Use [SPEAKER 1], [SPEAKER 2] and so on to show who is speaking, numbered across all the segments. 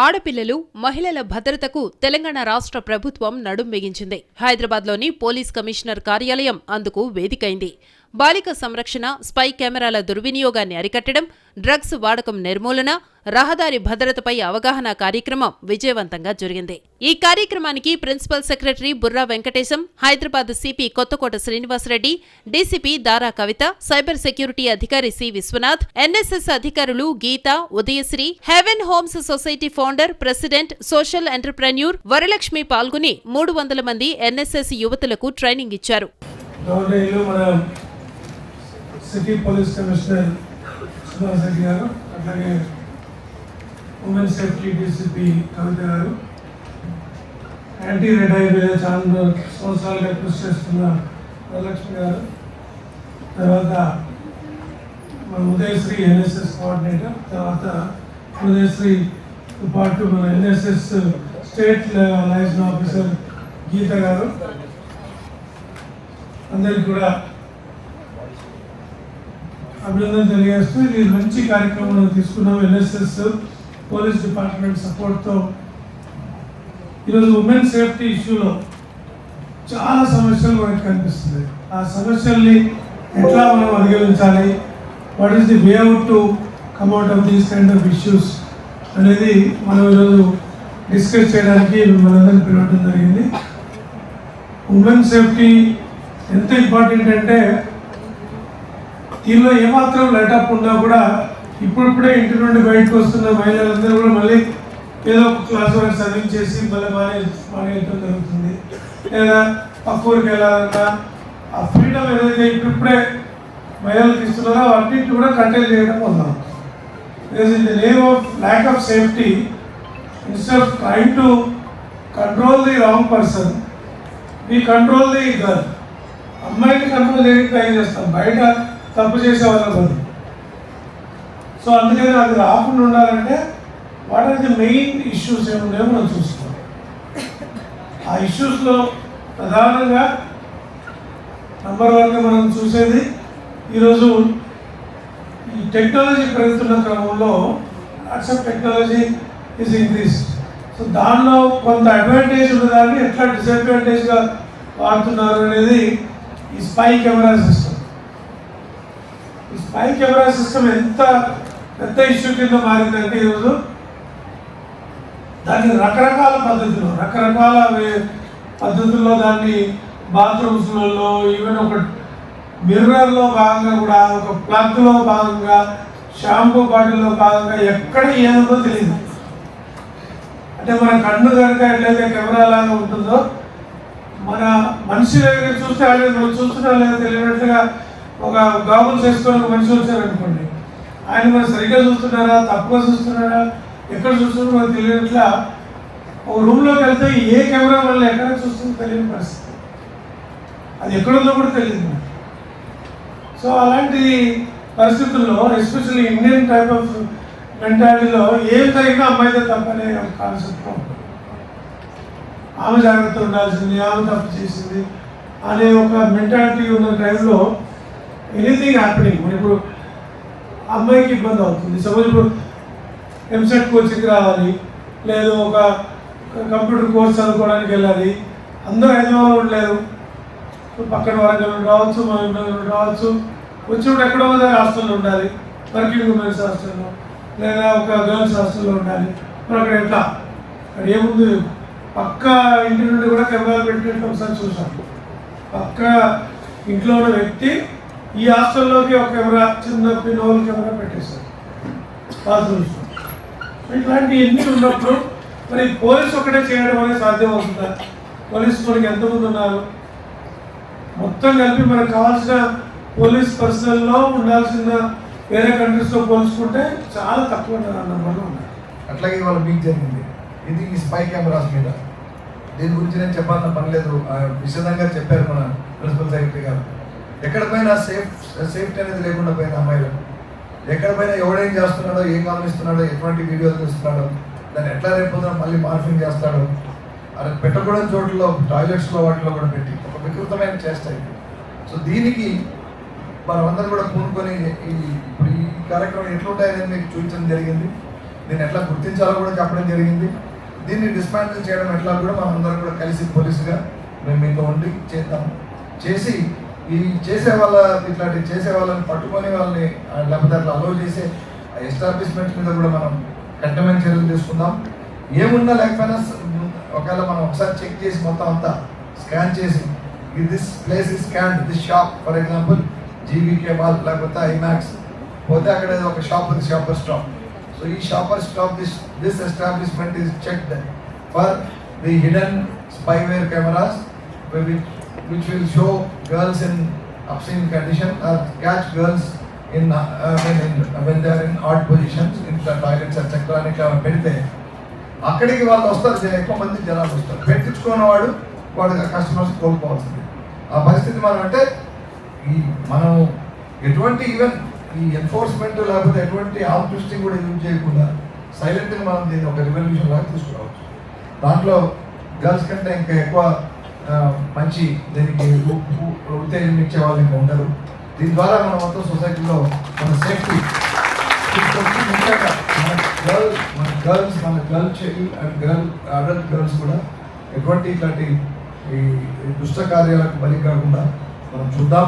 [SPEAKER 1] ఆడపిల్లలు, మహిళల భద్రతకు తెలంగాణ రాష్ట్ర ప్రభుత్వం నడుం బిగించింది. హైదరాబాద్లోని పోలీస్ కమిషనర్ కార్యాలయం అందుకు వేదికైంది. బాలిక సంరక్షణ, స్పై కెమెరాల దుర్వినియోగాన్ని అరికట్టడం, డ్రగ్స్ వాడకం నిర్మూలన, రహదారి భద్రతపై అవగాహన కార్యక్రమం విజయవంతంగా జరిగింది. ఈ కార్యక్రమానికి principal secretary Borra Venkatesham, Hyderabad CP Kothakota Srinivasa Reddy, DCP దారా కవిత, సైబర్ సెక్యూరిటీ అధికారి సి విశ్వనాథ్, ఎన్ఎస్ఎస్ అధికారులు గీత, Udayasri, haven homes society founder, president, social entrepreneur Varalakshmi పాల్గొని 300 మంది ఎన్ఎస్ఎస్ యువతులకు ట్రైనింగ్ ఇచ్చారు.
[SPEAKER 2] సిటీ పోలీస్ కమిషనర్ సుధాకర్ గారు, అట్లాగే ఉమెన్ సేఫ్టీ డీసీపీ కవిత గారు, యాంటీ రిటైర్ మీద చాలా సంవత్సరాలుగా కృషి చేస్తున్న వరలక్ష్మి గారు, తర్వాత మన ఉదయశ్రీ ఎన్ఎస్ఎస్ కోఆర్డినేటర్, తర్వాత ఉదయశ్రీతో పాటు మన ఎన్ఎస్ఎస్ స్టేట్ లైజన్ ఆఫీసర్ గీత గారు, అందరికీ కూడా అభినందన తెలియజేస్తూ ఇది మంచి కార్యక్రమం తీసుకున్నాం. ఎన్ఎస్ఎస్ పోలీస్ డిపార్ట్మెంట్ సపోర్ట్తో ఈరోజు ఉమెన్ సేఫ్టీ ఇష్యూలో చాలా సమస్యలు మనకు కనిపిస్తుంది. ఆ సమస్యల్ని ఎట్లా మనం అధిగమించాలి, what is the way out to come out of these kind of issues అనేది మనం ఈరోజు డిస్కస్ చేయడానికి మనందరినీ పిలవడం జరిగింది. ఉమెన్ సేఫ్టీ ఎంత ఇంపార్టెంట్ అంటే దీనిలో ఏమాత్రం లైటప్ ఉన్నా కూడా ఇప్పుడిప్పుడే ఇంటి నుండి బయటకు వస్తున్న మహిళలందరూ కూడా మళ్ళీ ఏదో ఒక క్లాస్ వరకు చదివించేసి మళ్ళీ మానేయటం జరుగుతుంది. లేదా పక్క ఊరికి వెళ్ళాలన్నా ఆ ఫ్రీడమ్ ఏదైతే ఇప్పుడిప్పుడే మహిళలకు ఇస్తున్నారో అన్నింటినీ కూడా కంట్రోల్ చేయడం పొందాం. In the name of lack of safety, instead of trying to control the wrong person, we control the girl. అమ్మాయిని కంట్రోల్ చేయడానికి ట్రై చేస్తాం, బయట తప్పు చేసే వాళ్ళ బదులు. సో అందుకని అది రాకుండా ఉండాలంటే what are the main issues ఏమున్నాయో మనం చూసుకోవాలి. ఆ ఇష్యూస్లో ప్రధానంగా నంబర్ 1గా మనం చూసేది ఈరోజు ఈ టెక్నాలజీ పెరుగుతున్న క్రమంలో WhatsApp technology is increase. So దానిలో కొంత అడ్వాంటేజ్ ఉన్నదాన్ని ఎట్లా డిసడ్వాంటేజ్గా వాడుతున్నారు అనేది ఈ స్పై కెమెరా సిస్టమ్. ఈ స్పై కెమెరా సిస్టమ్ ఎంత పెద్ద ఇష్యూ కింద మారిందంటే ఈరోజు దాన్ని రకరకాల పద్ధతుల్లో దాన్ని బాత్రూమ్స్లలో, ఈవెన్ ఒక మిర్రర్లో భాగంగా కూడా, ఒక ప్లగ్లో భాగంగా, షాంపూ బాటిల్లో భాగంగా ఎక్కడ ఏదో తెలియదు. అంటే మన కన్ను కనుక ఎట్లయితే కెమెరా లాగా ఉంటుందో, మన మనిషి దగ్గర చూస్తే అదే మనం చూస్తున్నా లేదా తెలియనట్టుగా ఒక గాగుల్స్ వేసుకొని ఒక మనిషి వచ్చారనుకోండి, ఆయన మనం సరిగ్గా చూస్తున్నారా, తప్పుగా చూస్తున్నారా, ఎక్కడ చూస్తున్నారో మనకు తెలియనట్లా ఒక రూమ్లోకి వెళ్తే ఏ కెమెరా వల్ల ఎక్కడ చూస్తుందో తెలియని పరిస్థితి, అది ఎక్కడుందో కూడా తెలియదు. సో అలాంటి పరిస్థితుల్లో ఎస్పెషల్లీ ఇండియన్ టైప్ ఆఫ్ మెంటాలిటీలో ఏం జరిగినా అమ్మాయితో తప్పనే కాన్సెప్ట్లో ఉంటుంది. ఆమె జాగ్రత్త ఉండాల్సింది, ఆమె తప్పు చేసింది అనే ఒక మెంటాలిటీ ఉన్న టైంలో ఎనీథింగ్ హ్యాపెనింగ్. మన ఇప్పుడు అమ్మాయికి ఇబ్బంది అవుతుంది. సపోజ్ ఇప్పుడు ఎంసెట్ కోచింగ్కి రావాలి, లేదు ఒక కంప్యూటర్ కోర్స్ చదువుకోవడానికి వెళ్ళాలి, అందరూ హైదరాబాద్లో ఉండలేరు, పక్కన వరంగల్ రావచ్చు, మన రావచ్చు, వచ్చినప్పుడు ఎక్కడో హాస్టల్లో ఉండాలి, వర్కింగ్ ఉమెన్స్ హాస్టల్లో లేదా ఒక గర్ల్స్ హాస్టల్లో ఉండాలి. మరి అక్కడ ఎట్లా, అక్కడ ఏముంది, పక్క ఇంటి నుండి కూడా కెమెరాలు పెట్టినట్టు ఒకసారి చూసాను. పక్క ఇంట్లో ఉన్న వ్యక్తి ఈ హాస్టల్లోకి ఒక కెమెరా, చిన్న పిన్నోల్ కెమెరా పెట్టేశారు బాత్రూమ్స్లో. ఇట్లాంటి ఎన్ని ఉన్నప్పుడు మరి పోలీసు ఒకటే చేయడం అనేది సాధ్యమవుతుందా? పోలీసు మనకి ఎంతమంది ఉన్నారు? మొత్తం కలిపి మనకు కావాల్సిన పోలీస్ పర్సనల్లో ఉండాల్సిన వేరే కంట్రీస్తో పోల్చుకుంటే చాలా తక్కువ నెంబర్లో ఉన్నారు.
[SPEAKER 3] అట్లాగే ఇవాళ మీకు జరిగింది ఇది ఈ స్పై కెమెరాస్ మీద. దీని గురించి నేను చెప్పాలన్న పని లేదు, విశదంగా చెప్పారు మన ప్రిన్సిపల్ సెక్రటరీ గారు. ఎక్కడ పైన సేఫ్టీ అనేది లేకుండా పోయిన అమ్మాయిలు, ఎక్కడ పైన ఎవడేం చేస్తున్నాడో, ఏం గమనిస్తున్నాడో, ఎటువంటి వీడియోలు చూస్తున్నాడో, దాన్ని ఎట్లా రేపుతున్నా మళ్ళీ మార్ఫింగ్ చేస్తాడు, అది పెట్టకూడని చోట్లలో టాయిలెట్స్లో వాటిలో కూడా పెట్టి ఒక వికృతమైన చేస్తాయి. సో దీనికి మనమందరం కూడా పూనుకొని ఇప్పుడు ఈ కార్యక్రమం ఎట్లుంటాయని మీకు చూపించడం జరిగింది. దీన్ని ఎట్లా గుర్తించాలో కూడా చెప్పడం జరిగింది. దీన్ని డిస్మాంటిల్ చేయడం ఎట్లా కూడా మనం అందరం కూడా కలిసి పోలీసుగా మేము మీతో ఉండి చేద్దాం. చేసి ఈ ఇట్లాంటి చేసే వాళ్ళని పట్టుకొని వాళ్ళని లేకపోతే అట్లా అలౌ చేసే ఎస్టాబ్లిష్మెంట్ మీద కూడా మనం కఠినమైన చర్యలు తీసుకుందాం. ఏమున్నా లేకపోయినా ఒకవేళ మనం ఒకసారి చెక్ చేసి మొత్తం అంతా స్కాన్ చేసి this place is scan this shop for example GVK mall లేకపోతే ఐమాక్స్ పోతే అక్కడ ఏదో ఒక షాప్ ఉంది షాపర్ స్టాప్. సో ఈ shopper stop this establishment is checked for the hidden spyware cameras which will show girls in obscene condition or catch girls in when they are in odd positions in the toilets etc. అని పెడితే అక్కడికి వాళ్ళు వస్తారు, ఎక్కువ మంది జనాలు వస్తారు. పెట్టించుకున్నవాడు వాడు కస్టమర్స్ కోల్పోవాల్సింది ఆ పరిస్థితి. మనం అంటే మనం ఎటువంటి ఈవెన్ ఈ ఎన్ఫోర్స్మెంట్ లేకపోతే ఎటువంటి ఆర్మ్ ట్విస్టింగ్ కూడా యూజ్ చేయకుండా సైలెంట్గా మనం దీన్ని ఒక రెవల్యూషన్ లాగా తీసుకురావచ్చు. దాంట్లో గర్ల్స్ కంటే ఇంకా ఎక్కువ మంచి దీనికి ఉత్తేజం ఇచ్చే వాళ్ళు ఇంకా ఉండరు. దీని ద్వారా మనం మొత్తం సొసైటీలో మన సేఫ్టీ ముఖ్యంగా మన girl child and adult girls కూడా ఎటువంటి ఇట్లాంటి ఈ దుష్ట కార్యాలకు బలి కాకుండా మనం చూద్దాం.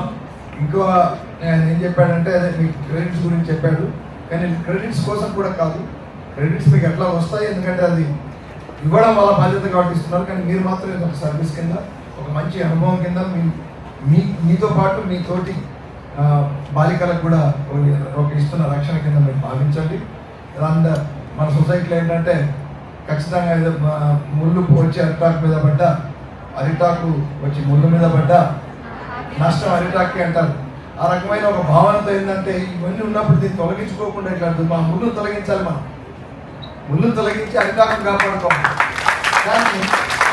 [SPEAKER 3] ఇంకో ఆయన ఏం చెప్పాడంటే అదే మీకు క్రెడిట్స్ గురించి చెప్పాడు, కానీ క్రెడిట్స్ కోసం కూడా కాదు. క్రెడిట్స్ మీకు ఎట్లా వస్తాయి, ఎందుకంటే అది ఇవ్వడం వల్ల బాధ్యత కాబట్టి ఇస్తున్నారు. కానీ మీరు మాత్రం ఇది ఒక సర్వీస్ కింద ఒక మంచి అనుభవం కింద మీతో పాటు మీ తోటి బాలికలకు కూడా ఒక ఇస్తున్న రక్షణ కింద మీరు భావించండి. అండ్ మన సొసైటీలో ఏంటంటే ఖచ్చితంగా ఏదో ముళ్ళు వచ్చి అరిటాకు మీద పడ్డా, అరిటాకు వచ్చి ముళ్ళు మీద పడ్డా నష్టం అరిటాక్కి అంటారు. ఆ రకమైన ఒక భావనతో ఏంటంటే ఇవన్నీ ఉన్నప్పుడు దీన్ని తొలగించుకోకుండా ఇట్లా మా ముళ్ళు తొలగించాలి. మనం ముళ్ళు తొలగించి అరిటాకును కాపాడుకోవాలి. కానీ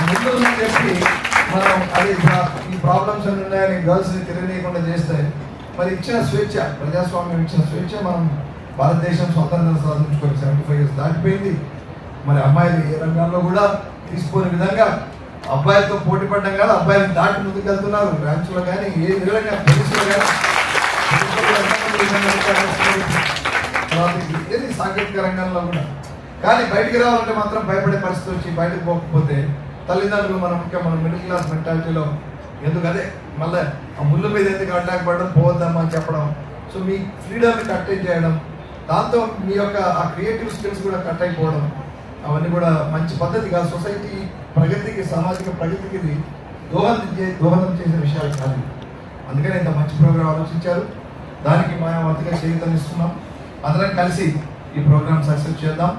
[SPEAKER 3] ముళ్ళు చెప్పి మనం అది ఈ ప్రాబ్లమ్స్ అన్ని ఉన్నాయని గర్ల్స్ని తెలియనీయకుండా చేస్తే మరి ఇచ్చిన స్వేచ్ఛ, ప్రజాస్వామ్యం ఇచ్చిన స్వేచ్ఛ మనం భారతదేశం స్వతంత్రం సాధించుకొని 75 years దాటిపోయింది. మరి అమ్మాయిలు ఏ రంగంలో కూడా తీసుకునే విధంగా అబ్బాయిలతో పోటీ పడ్డం కాదు, అబ్బాయిలు దాటి ముందుకు వెళ్తున్నారు. బ్రాంచ్లో కానీ ఏ విధంగా పోలీసులో కానీ ఏది సాంకేతిక రంగంలో కూడా. కానీ బయటికి రావాలంటే మాత్రం భయపడే పరిస్థితి వచ్చి బయటకు పోకపోతే తల్లిదండ్రులు మన మిడిల్ క్లాస్ మెంటాలిటీలో ఎందుకు అదే మళ్ళీ ఆ ముళ్ళు మీద ఎందుకు అటాక్ పడడం పోవద్దమ్మా అని చెప్పడం. సో మీ ఫ్రీడమ్ని కట్టేజ్ చేయడం, దాంతో మీ యొక్క ఆ క్రియేటివ్ స్కిల్స్ కూడా కట్ అయిపోవడం, అవన్నీ కూడా మంచి పద్ధతి కాదు. సొసైటీ ప్రగతికి, సామాజిక ప్రగతికి ఇది దోహదం చేసే విషయాలు కాదు. అందుకని ఇంత మంచి ప్రోగ్రాం ఆలోచించారు. దానికి మా వంతుగా చేయూతనిస్తున్నాం. అందరం కలిసి ఈ ప్రోగ్రామ్ సక్సెస్ చేద్దాం.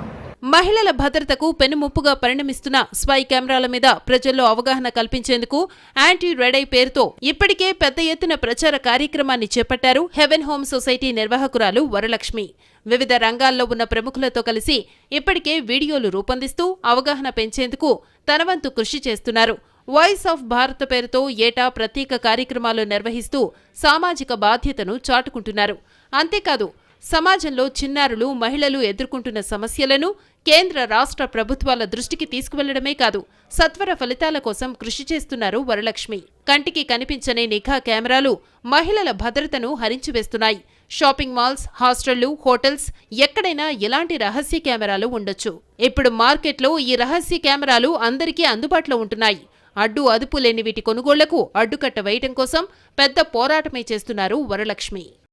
[SPEAKER 1] మహిళల భద్రతకు పెనుముప్పుగా పరిణమిస్తున్న స్పై కెమెరాల మీద ప్రజల్లో అవగాహన కల్పించేందుకు యాంటీ రెడ్ ఐ పేరుతో ఇప్పటికే పెద్ద ఎత్తున ప్రచార కార్యక్రమాన్ని చేపట్టారు హెవెన్ హోమ్ సొసైటీ నిర్వాహకురాలు వరలక్ష్మి. వివిధ రంగాల్లో ఉన్న ప్రముఖులతో కలిసి ఇప్పటికే వీడియోలు రూపొందిస్తూ అవగాహన పెంచేందుకు తన వంతు కృషి చేస్తున్నారు. వాయిస్ ఆఫ్ భారత్ పేరుతో ఏటా ప్రత్యేక కార్యక్రమాలు నిర్వహిస్తూ సామాజిక బాధ్యతను చాటుకుంటున్నారు. అంతేకాదు సమాజంలో చిన్నారులు, మహిళలు ఎదుర్కొంటున్న సమస్యలను కేంద్ర, రాష్ట్ర ప్రభుత్వాల దృష్టికి తీసుకువెళ్లడమే కాదు, సత్వర ఫలితాల కోసం కృషి చేస్తున్నారు వరలక్ష్మి. కంటికి కనిపించని నిఘా కెమెరాలు మహిళల భద్రతను హరించివేస్తున్నాయి. షాపింగ్ మాల్స్, హాస్టళ్లు, హోటల్స్ ఎక్కడైనా ఇలాంటి రహస్య కెమెరాలు ఉండొచ్చు. ఇప్పుడు మార్కెట్లో ఈ రహస్య కెమెరాలు అందరికీ అందుబాటులో ఉంటున్నాయి. అడ్డు అదుపు లేని వీటి కొనుగోళ్లకు అడ్డుకట్ట వేయటం కోసం పెద్ద పోరాటమే చేస్తున్నారు వరలక్ష్మి.